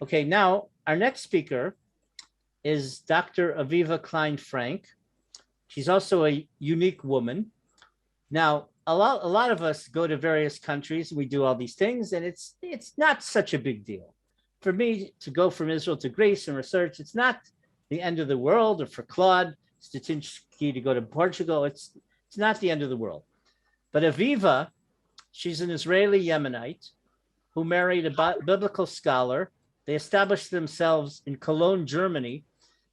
Okay, now our next speaker is Dr. Aviva Franke. She's also a unique woman. Now, a lot of us go to various countries, we do all these things, and it's not such a big deal. For me to go from Israel to Greece and research, it's not the end of the world, or for Claude Statinsky to go to Portugal, it's not the end of the world. But Aviva, she's an Israeli Yemenite who married a biblical scholar. They established themselves in Koln, Germany.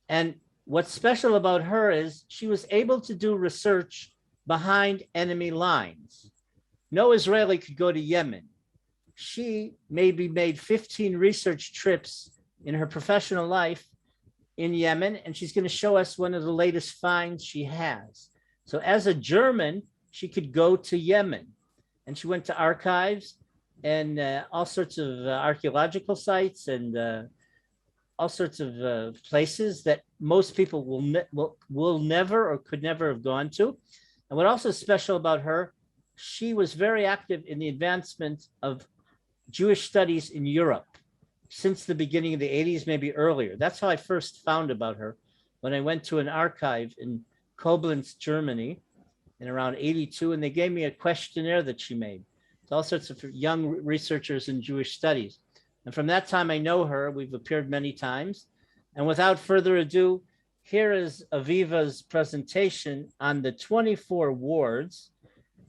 And what's special about her is she was able to do research behind enemy lines. No Israeli could go to Yemen. She maybe made 15 research trips in her professional life in Yemen, and she's going to show us one of the latest finds she has. So as a German, she could go to Yemen, and she went to archives and all sorts of archaeological sites and all sorts of places that most people will never or could never have gone to. And what also is special about her, she was very active in the advancement of Jewish studies in Europe since the beginning of the 80s, maybe earlier. That's how I first found about her when I went to an archive in Koblenz, Germany in around 82, and they gave me a questionnaire that she made to all sorts of young researchers in Jewish studies. And from that time, I know her. We've appeared many times. And without further ado, here is Aviva's presentation on the 24 wards,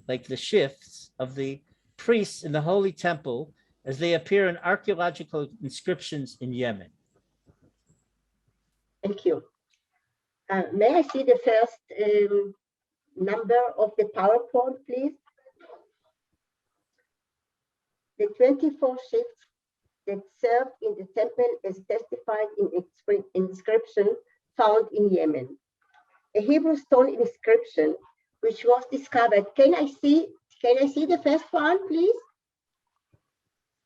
like the shifts of the priests in the Holy Temple as they appear in archaeological inscriptions in Yemen. Thank you. May I see the first number of the PowerPoint, please? The 24 shifts that served in the temple as testified in inscription found in Yemen. A Hebrew stone inscription which was discovered. Can I see the first one, please?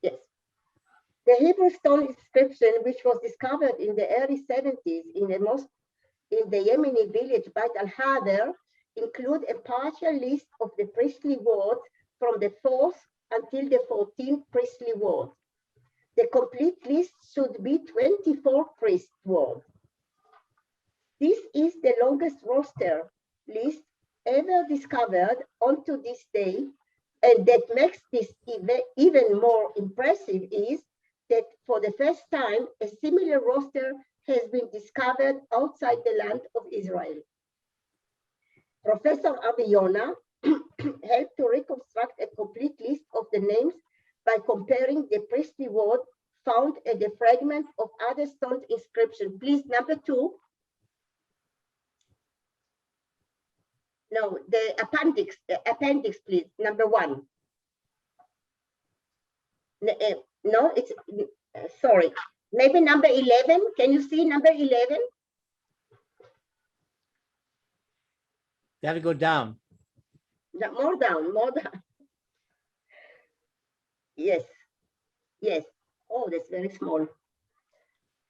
Yes. The Hebrew stone inscription which was discovered in the early 70s in a mosque in the Yemeni village Bayt Al-hadir include a partial list of the priestly wards from the 4th until the 14th priestly ward. The complete list should be 24 priest wards. This is the longest roster list ever discovered unto this day, and that makes this even more impressive is that for the first time, a similar roster has been discovered outside the land of Israel. Professor Aviona helped to reconstruct a complete list of the names by comparing the priestly word found at the fragment of other stone inscription. Please, number 2. No, the appendix, please, number 1. No, it's, sorry, maybe number 11. Can you see number 11? Got to go down. No, more down, more down. Yes, yes. Oh, that's very small.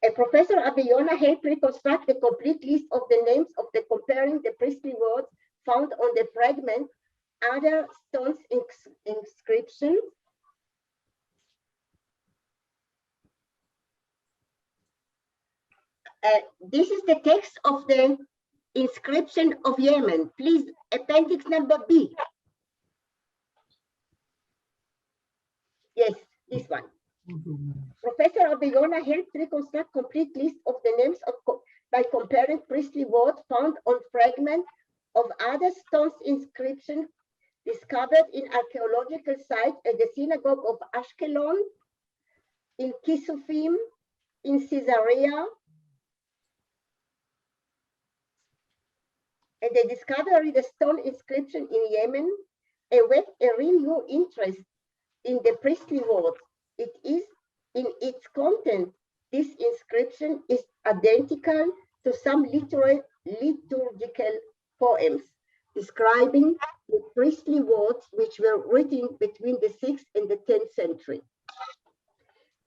A Professor Aviona helped reconstruct the complete list of the names of the comparing the priestly words found on the fragment, other stones inscriptions. This is the text of the inscription of Yemen. Please, appendix number B. Yes, this one. Professor Aviona helped reconstruct complete list of the names by comparing priestly words found on fragments of other stones inscriptions discovered in archaeological sites at the synagogue of Ashkelon, in Kisufim, in Caesarea, and the discovery of the stone inscription in Yemen awakened a renewed interest in the priestly words. It is in its content, this inscription is identical to some liturgical poems describing the priestly words which were written between the 6th and the 10th century.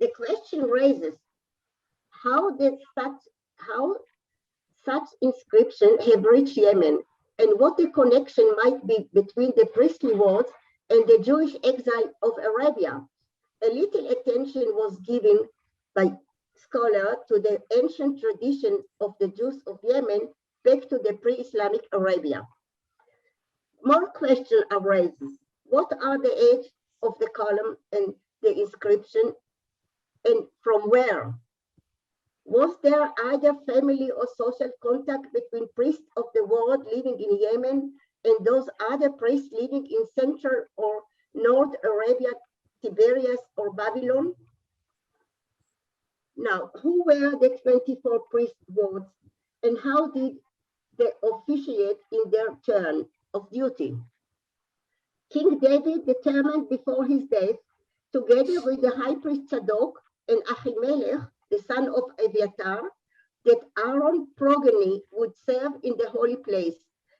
The question raises how such inscriptions have reached Yemen, and what the connection might be between the priestly words and the Jewish exile of Arabia. A little attention was given by scholar to the ancient tradition of the Jews of Yemen back to the pre-Islamic Arabia. More questions arises. What are the age of the column and the inscription, and from where? Was there either family or social contact between priests of the world living in Yemen and those other priests living in Central or North Arabia, Tiberias or Babylon? Now, who were the 24 priest wards and how did they officiate in their turn of duty? King David determined before his death, together with the high priest Zadok and Ahimelech, the son of Aviatar, that Aaron's progeny would serve in the holy place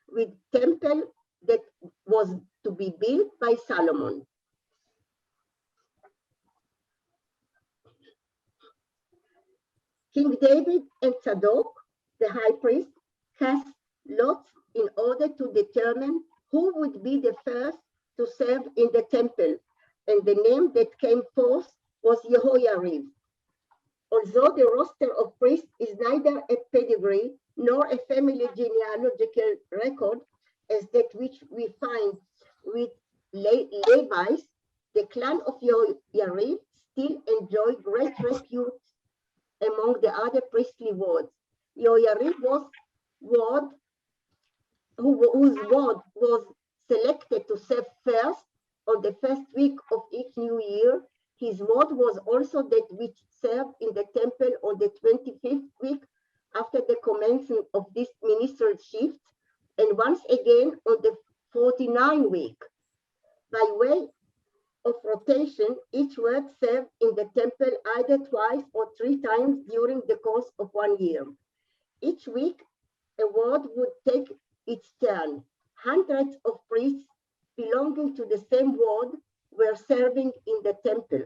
with temple that was to be built by Solomon. King David and Zadok, the high priest, cast lots in order to determine who would be the first to serve in the temple, and the name that came forth was Yehoiarib. Although the roster of priests is neither a pedigree nor a family genealogical record as that which we find with Levites, the clan of Yehoiarib still enjoy great repute among the other priestly wards. Yehoiarib whose ward was selected to serve first on the first week of each new year. His ward was also that which served in the temple on the 25th week after the commencement of this ministerial shift, and once again on the 49th week. By way of rotation, each ward served in the temple either twice or 3 times during the course of 1 year. Each week, a ward would take its turn. Hundreds of priests belonging to the same ward were serving in the temple.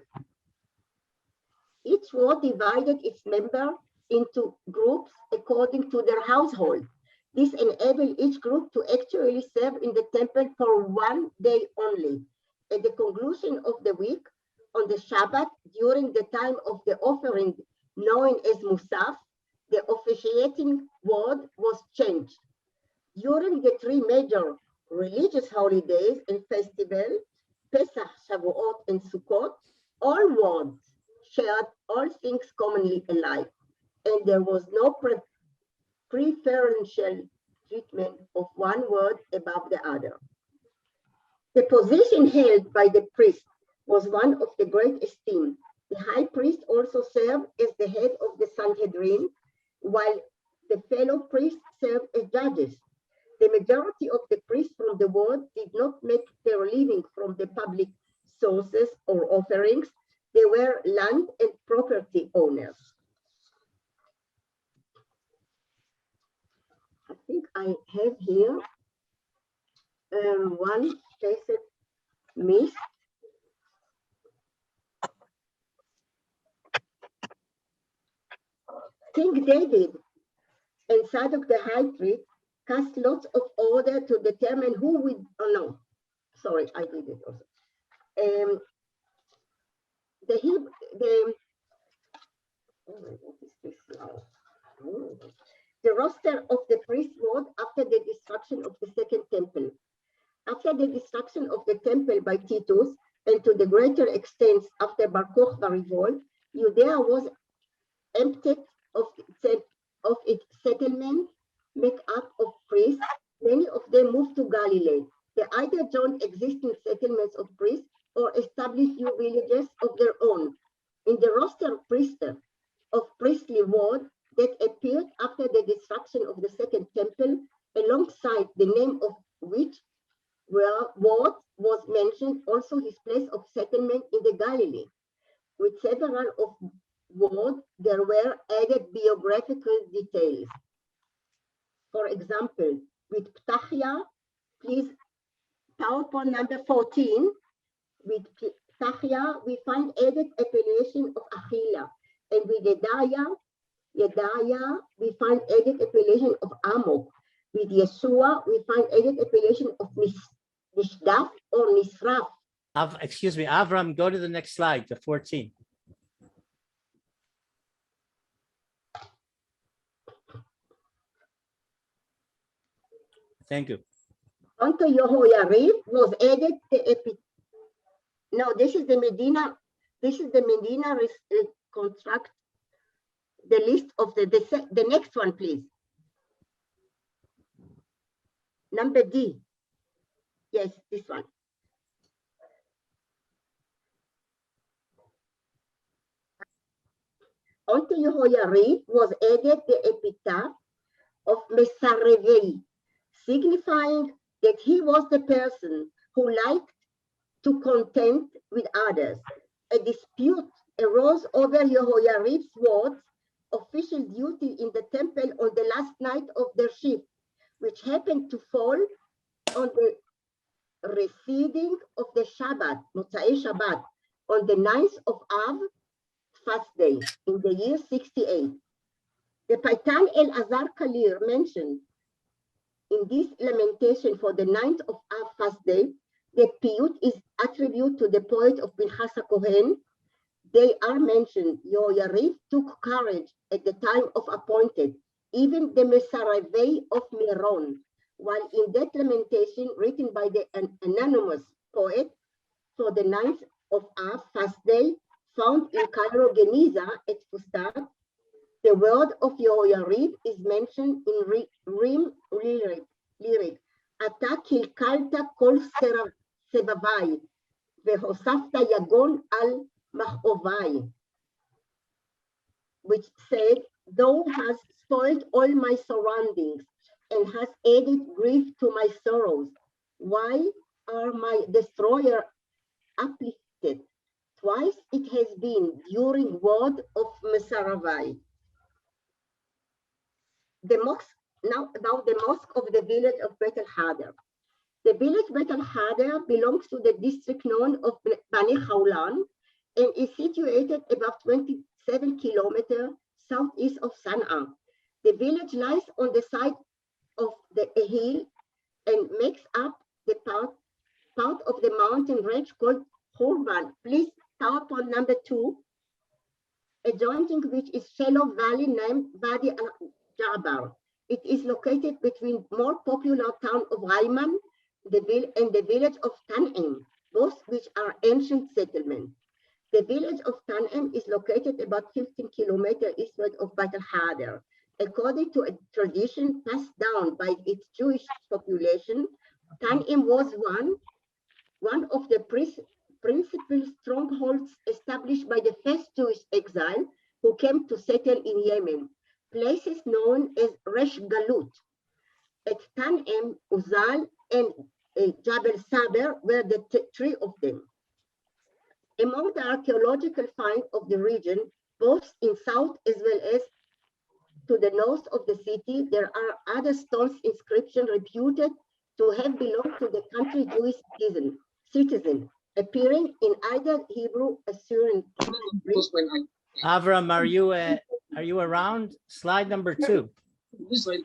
Each ward divided its members into groups according to their household. This enabled each group to actually serve in the temple for 1 day only. At the conclusion of the week, on the Shabbat, during the time of the offering known as Musaf, the officiating ward was changed. During the 3 major religious holidays and festivals, Pesach, Shavuot, and Sukkot, all wards shared all things commonly alike, and there was no preferential treatment of one ward above the other. The position held by the priest was one of the great esteem. The high priest also served as the head of the Sanhedrin, while the fellow priests served as judges. The majority of the priests from the ward did not make their living from the public sources or offerings. They were land and property owners. I think I have here one facet missed. King David and Zadok the high priest cast lots of order to determine who would, oh no, sorry, I did it also. The roster of the priest ward after the destruction of the second temple. After the destruction of the temple by Titus, and to the greater extent after Bar Kokhba revolt, Judea was emptied of its settlement, made up of priests. Many of them moved to Galilee. They either joined existing settlements of priests or established new villages of their own. In the roster of priestly ward that appeared after the destruction of the second temple, alongside the name of which ward was mentioned also his place of settlement in the Galilee. With several of ward, there were added biographical details. For example, with Ptachia, please, PowerPoint number 14, with Ptachia, we find added appellation of Achila, and with Yedaya, we find added appellation of Amok. With Yeshua, we find added appellation of Nishdaf or Nisraf. Excuse me, Avram, go to the next slide, the 14. Thank you. Onto Yehoyarib was added no, this is the Medina. This is the Medina construct. The list of the next one, please. Number D. Yes, this one. Onto Yehoyarib was added the epitaph of Mesarevei, signifying that he was the person who liked to contend with others. A dispute arose over Yehoyarib's ward's official duty in the temple on the last night of their shift, which happened to fall on the receding of the Shabbat, Motzai Shabbat, on the 9th of Av, fast day, in the year 68. The Bayt Al-hadir mentioned in this lamentation for the 9th of Av fast day, the piyut is attributed to the poet of Pinchas HaKohen. They are mentioned. Yehoyarib took courage at the time of appointed, even the Mesarevei of Meron, while in that lamentation written by an anonymous poet for the 9th of Av fast day, found in Cairo Geniza at Fustat, the word of Yehoyarib is mentioned in Rim lyric. Ata kilkalta kol sebavai, vehosafta yagon al machovai, which said, thou hast spoiled all my surroundings and hast added grief to my sorrows. Why are my destroyer uplifted? Twice it has been during word of Mesaravai. Now about the mosque of the village of Bayt Al-hadir. The village Bayt Al-hadir belongs to the district known of Bani Khawlan and is situated about 27 kilometers southeast of Sana'a. The village lies on the side of the hill and makes up the part of the mountain range called Khurban. Please PowerPoint number 2, adjoining which is shallow valley named Wadi Al-Jabar. It is located between more popular town of Yemen and the village of Tan'im, both which are ancient settlements. The village of Tan'im is located about 15 kilometers eastward of Bayt Al-hadir. According to a tradition passed down by its Jewish population, Tan'im was one of the principal strongholds established by the first Jewish exile who came to settle in Yemen, places known as Resh Galut. At Tan'im, Uzal, and Jabal Saber were the three of them. Among the archaeological finds of the region, both in south as well as to the north of the city, there are other stones inscriptions reputed to have belonged to the country Jewish citizen, appearing in either Hebrew, Assyrian, Avram, are you around? Slide number 2. Israel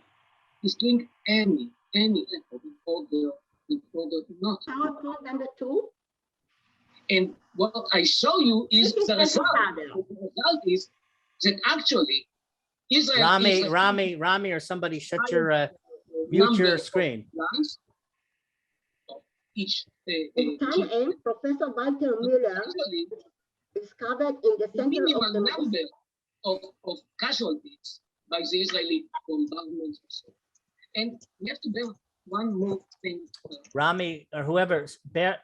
is doing any effort in order not. PowerPoint number 2. And what I show you is the result. The result is that actually Israel Rami, or somebody shut your mute your screen. Each in Tan'im, Professor Walter Müller discovered in the center of the number of casualties by the Israeli bombardment. And we have to bear one more thing. Rami or whoever,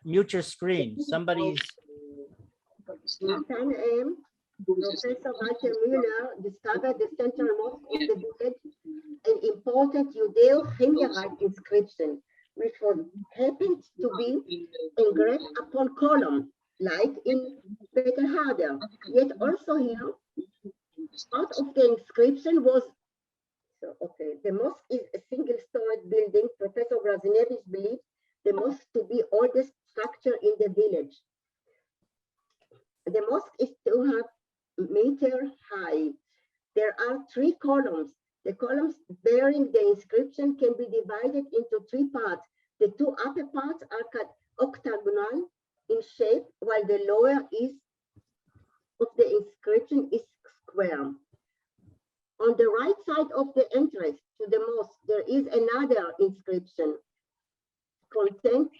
mute your screen. Somebody's. In Tan'im, Professor Walter Müller discovered the central mosque of the village, an important Judeo-Himyar inscription, which happened to be engraved upon column, like in Bayt Al-hadir. Yet also here, part of the inscription was, the mosque is a single-storied building. Professor Grazinevich believes the mosque to be oldest structure in the village. The mosque is 200 meters high. There are 3 columns. The columns bearing the inscription can be divided into 3 parts. The 2 upper parts are octagonal in shape, while the lower of the inscription is square. On the right side of the entrance to the mosque, there is another inscription. Content: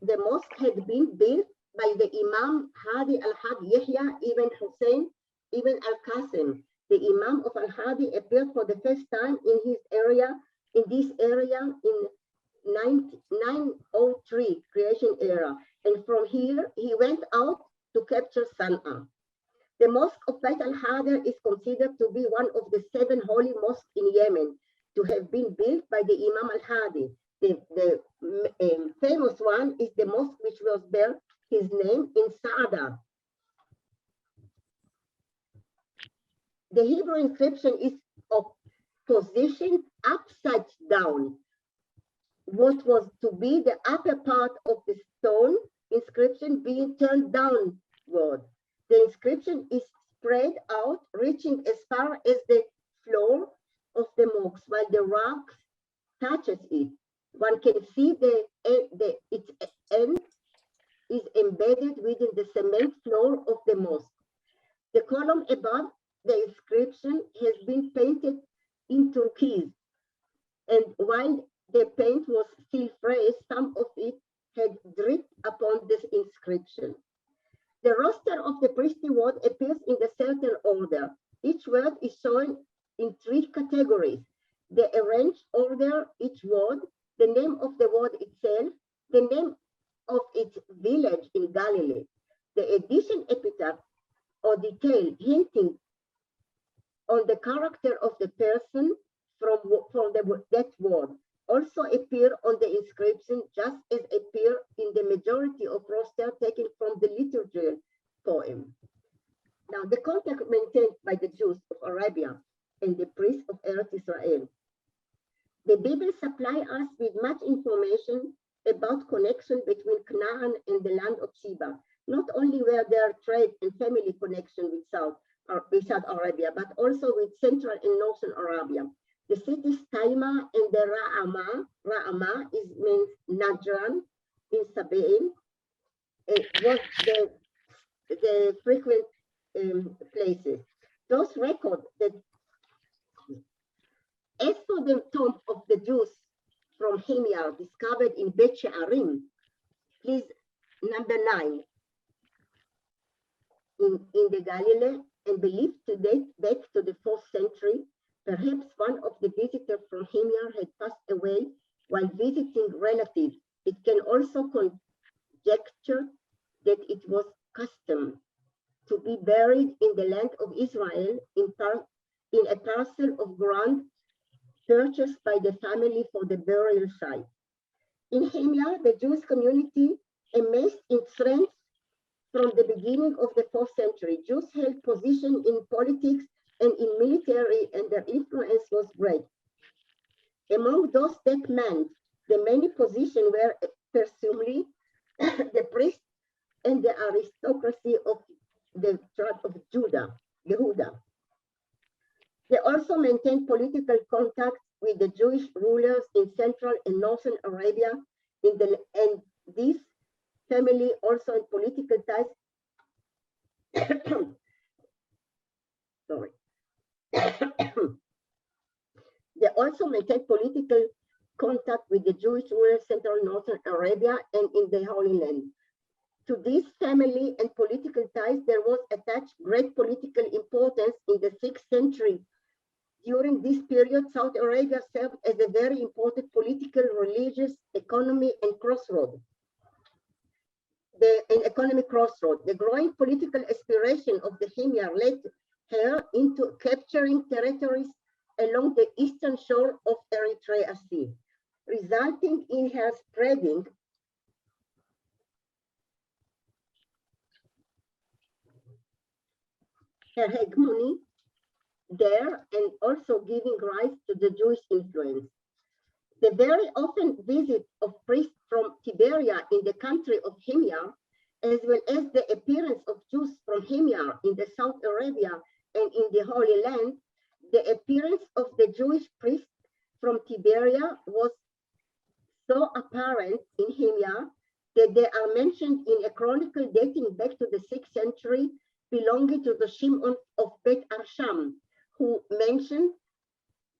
the mosque had been built by the Imam Hadi al-Hadi Yahya ibn Hussein ibn al-Qasim. The Imam of al-Hadi appeared for the first time in this area in 903 creation era, and from here he went out to capture Sana'a. The mosque of Bayt Al-hadir is considered to be one of the 7 holy mosques in Yemen to have been built by the Imam al-Hadi. The famous one is the mosque which was bear his name in Saada. The Hebrew inscription is of positioned upside down. What was to be the upper part of the stone inscription being turned downward. The inscription is spread out, reaching as far as the floor of the mosque, while the rock touches it. One can see its end is embedded within the cement floor of the mosque. The column above the inscription has been painted in turquoise, and while the paint was still fresh, some of it had dripped upon this inscription. The roster of the priestly word appears in a certain order. Each word is shown in 3 categories: the arranged order, each word, the name of the word itself, the name of its village in Galilee, the addition epitaph or detail hinting on the character of the person from that word also appear on the inscription, just as appear in the majority of roster taken from the liturgical poem. Now, the contact maintained by the Jews of Arabia and the priests of Eretz Israel. The Bible supplies us with much information about connection between Canaan and the land of Sheba. Not only were there trade and family connection with South Arabia, but also with Central and Northern Arabia. The cities Taima and the Ra'ama means Najran in Sabain. It was the frequent places. Those record that as for the tomb of the Jews from Himyar discovered in Beit Shearim, please, number 9, in the Galilee, and believed to date back to the 4th century. Perhaps one of the visitors from Himyar had passed away while visiting relatives. It can also conjecture that it was custom to be buried in the land of Israel in a parcel of ground purchased by the family for the burial site. In Himyar, the Jewish community amassed in strength from the beginning of the 4th century. Jews held position in politics and in military, and their influence was great. Among those that manned the many positions were presumably the priests and the aristocracy of the tribe of Yehuda. They also maintained political contacts with the Jewish rulers in Central and Northern Arabia, and this family also in political ties. Sorry. They also maintained political contact with the Jewish rulers in Central and Northern Arabia and in the Holy Land. To this family and political ties, there was attached great political importance in the 6th century. During this period, Saudi Arabia served as a very important political, religious, economic crossroad. The growing political aspiration of the Himyar led her into capturing territories along the eastern shore of Eritrea Sea, resulting in her spreading her hegemony there and also giving rise to the Jewish influence. The very often visit of priests from Tiberia in the country of Himyar, as well as the appearance of Jews from Himyar in the South Arabia and in the Holy Land, the appearance of the Jewish priests from Tiberia was so apparent in Himyar that they are mentioned in a chronicle dating back to the 6th century belonging to the Shimon of Beit Arsham, who mentioned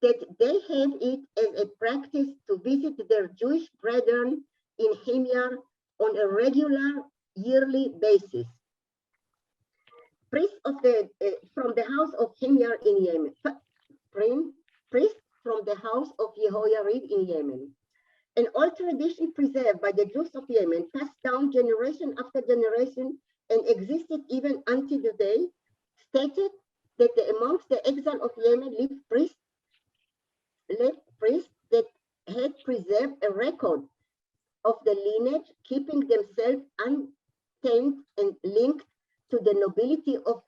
that they have it as a practice to visit their Jewish brethren in Himyar on a regular yearly basis. Priests from the house of Himyar in Yemen, priests from the house of Yehoyarib in Yemen. An old tradition preserved by the Jews of Yemen, passed down generation after generation and existed even until today, stated that amongst the exile of Yemen lived priests that had preserved a record of the lineage, keeping themselves untainted and linked to the nobility of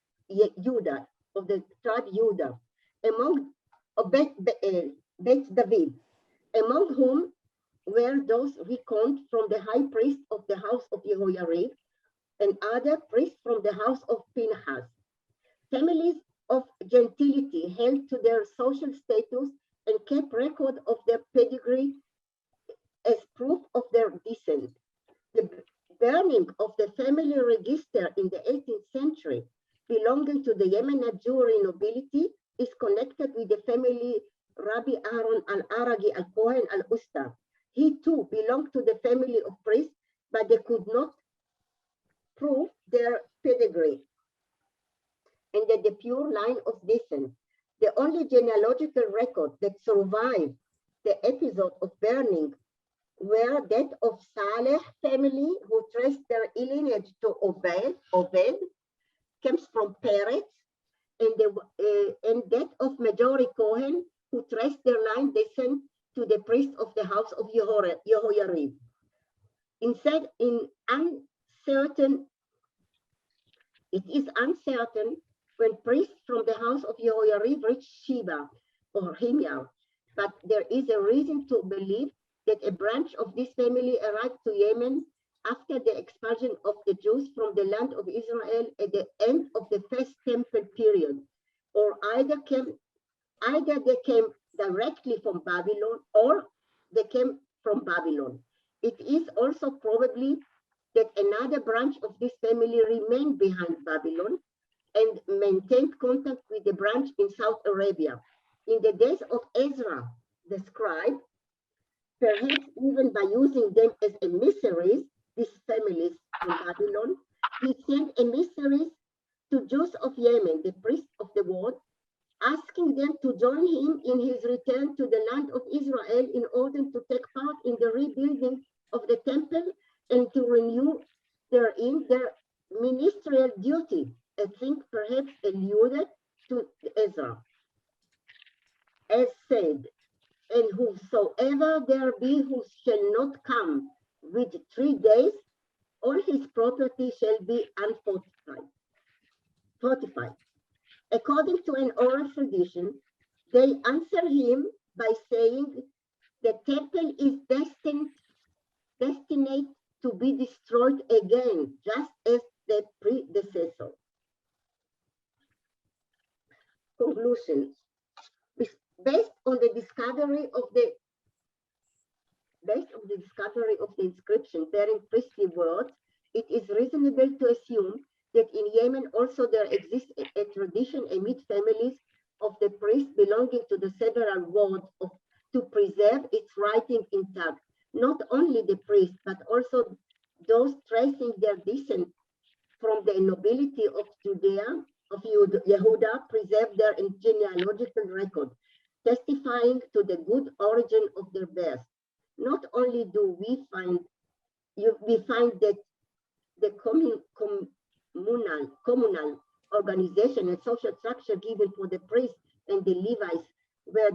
Judah, of the tribe Judah, among Beit David, among whom were those reckoned from the high priest of the house of Yehoyarib and other priests from the house of Pinhas. Families of gentility held to their social status and kept record of their pedigree as proof of their descent. The burning of the family register in the 18th century belonging to the Yemenite Jewry nobility is connected with the family Rabbi Aaron al-Aragi al-Kohen al-Usta. He too belonged to the family of priests, but they could not prove their pedigree and that the pure line of descent. The only genealogical record that survived the episode of burning were that of Saleh family, who traced their lineage to Obed comes from Peretz, and that of Majori Cohen, who traced their line descent to the priest of the house of Yehoyarib. It is uncertain when priests from the house of Yehoyarib reached Sheba or Himyar, but there is a reason to believe that a branch of this family arrived to Yemen after the expulsion of the Jews from the land of Israel at the end of the First Temple period, or either they came directly from Babylon or they came from Babylon. It is also probably that another branch of this family remained behind Babylon and maintained contact with the branch in South Arabia. In the days of Ezra, the scribe, perhaps even by using them as emissaries, these families in Babylon, he sent emissaries to Jews of Yemen, the priests of the word, asking them to join him in his return to the land of Israel in order to take part in the rebuilding of the temple and to renew therein their ministerial duty, I think perhaps alluded to Ezra. As said, and whosoever there be who shall not come with 3 days, all his property shall be fortified. According to an oral tradition, they answer him by saying the temple is destined to be destroyed again, just as the predecessor. Conclusions. Based on the discovery of the inscription bearing priestly words, it is reasonable to assume that in Yemen also there exists a tradition amid families of the priests belonging to the several wards to preserve its writing intact. Not only the priests, but also those tracing their descent from the nobility of Judea, of Yehuda, preserve their genealogical record, testifying to the good origin of their birth. Not only do we find that the communal organization and social structure given for the priests and the Levites were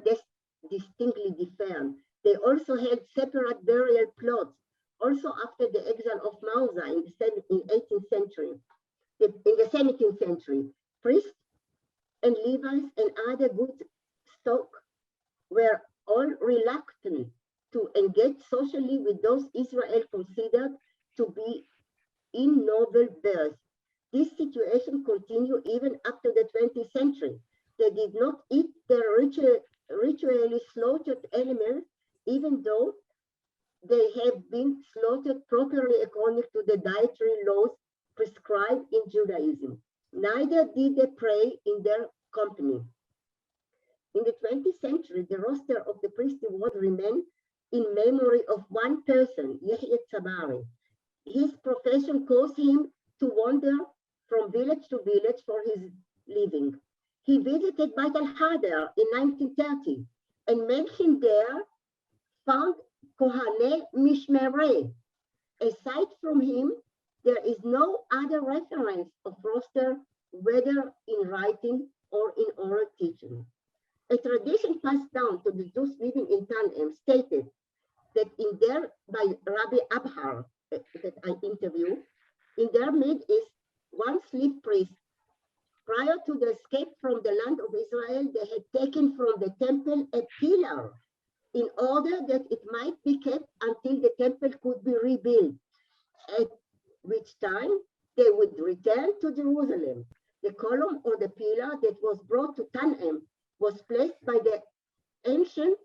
distinctly different. They also had separate burial plots, also after the exile of Mausa in the 18th century. In the 17th century, priests and Levites and other good stock were all reluctant to engage socially with those Israel considered to be in noble birth. This situation continued even up to the 20th century. They did not eat their ritually slaughtered animals, even though they have been slaughtered properly according to the dietary laws prescribed in Judaism. Neither did they pray in their company. In the 20th century, the roster of the priestly ward remained in memory of one person, Yahya Tabari. His profession caused him to wander from village to village for his living. He visited Bayt Al-hadir in 1930 and mentioned there found Kohane Mishmere. Aside from him, there is no other reference of roster, whether in writing or in oral teaching. A tradition passed down to the Jews living in Tanem stated that in their, by Rabbi Abhar, that I interviewed, in their midst is one slave priest. Prior to the escape from the land of Israel, they had taken from the temple a pillar in order that it might be kept until the temple could be rebuilt, at which time they would return to Jerusalem. The column or the pillar that was brought to Tanem was placed by the ancient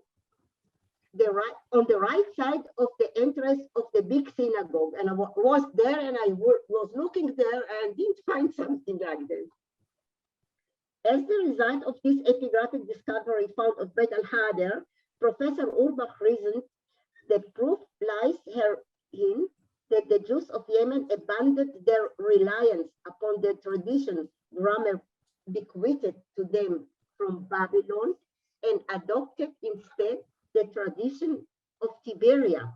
on the right side of the entrance of the big synagogue. And I was there and I was looking there and didn't find something like this. As the result of this epigraphic discovery found of Bayt Al-hadir, Professor Urbach reasoned the proof lies herein that the Jews of Yemen abandoned their reliance upon the tradition grammar bequeathed to them from Babylon and adopted instead the tradition of Tiberia.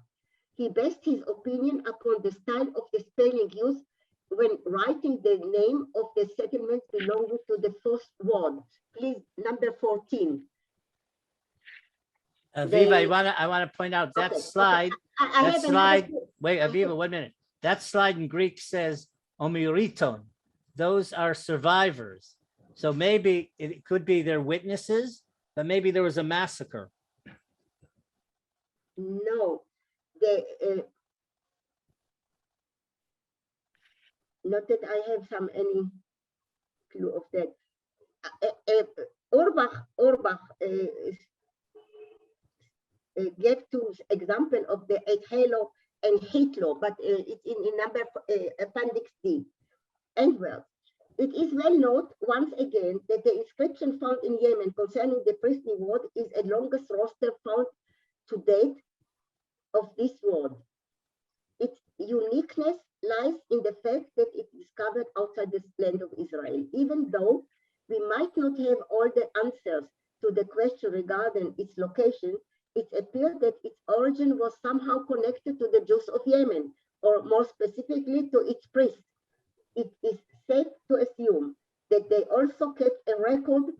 He based his opinion upon the style of the spelling used when writing the name of the settlement belonging to the first ward. Please, number 14. Aviva, I want to point out that slide. Okay. That slide. Wait, Aviva, 1 minute. That slide in Greek says omiriton. Those are survivors. So maybe it could be their witnesses, but maybe there was a massacre. No, not that I have any clue of that. Urbach gave two example of the Halo and Hitler, but it's in number appendix D. And well, it is well known once again that the inscription found in Yemen concerning the priestly ward is the longest roster found to date of this ward. Its uniqueness lies in the fact that it is discovered outside the land of Israel. Even though we might not have all the answers to the question regarding its location, it appears that its origin was somehow connected to the Jews of Yemen, or more specifically to its priests. It is safe to assume that they also kept a record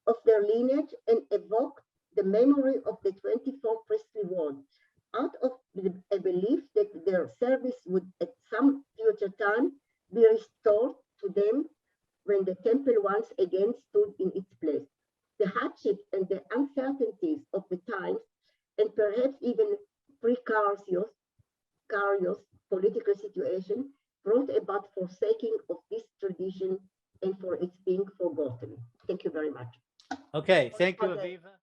of their lineage and evoked the memory of the 24 priestly wards, out of a belief that their service would at some future time be restored to them when the temple once again stood in its place. The hardships and the uncertainties of the times, and perhaps even precarious political situation, brought about forsaking of this tradition and for its being forgotten. Thank you very much. Okay, thank you, Aviva.